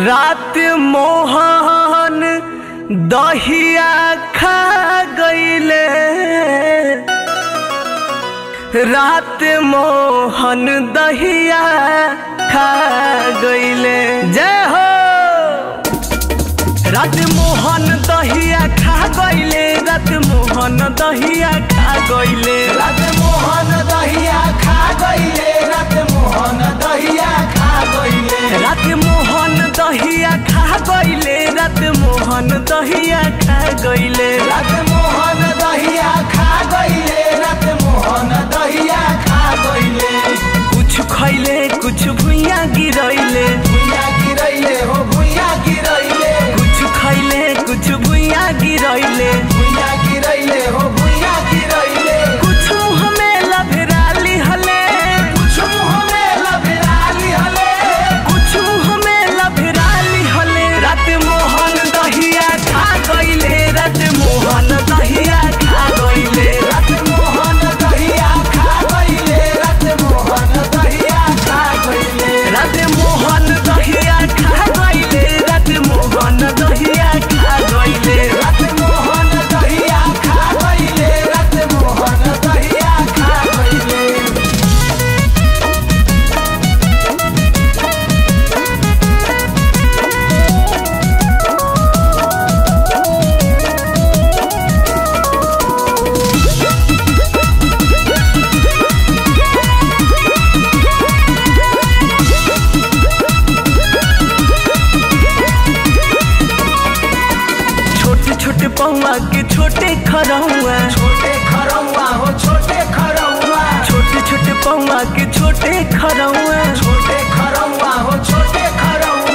रात मोहन दहिया खा गईले, रात मोहन दहिया खा गईले। जय हो। रात मोहन दहिया खा गईले, रात मोहन दहिया खा गईले, रात मोहन दहिया खा गईले, रात मोहन दहिया खा गईले, रात मोहन दहिया खा गईले, रात मोहन दहिया खा गईले, रात मोहन दहिया खा गईले, रात मोहन दहिया खा गईले। कुछ खैले कुछ भुइया गिरैले, भुइया गिरैले हो भुइया गिरैले, कुछ खैले कुछ भुइया गिरैले, भुइया गिरैले हो भुइया गिरैले। कुछ मुँह में लभरा लिहले, कुछ मुँह में लभरा लिहले, कुछ मुँह में लभरा लिहले। रात मोहन दहिया खा गईले, रात मोहन दहिया खा गईले, रात मोहन दहिया खा गईले, रात मोहन दहिया खा गईले, रात मोहन दहिया खा गईले, रात मोहन दहिया खा गईले। रात मोहन दहिया खा गईले, रात मोहन दहिया खा गईले। छोटे छोटे पौआ के छोटे खरौआ, छोटे खरौआ हो छोटे खरौआ, छोटे छोटे पौआ के छोटे खरौआ, छोटे खरौआ हो छोटे खरौआ।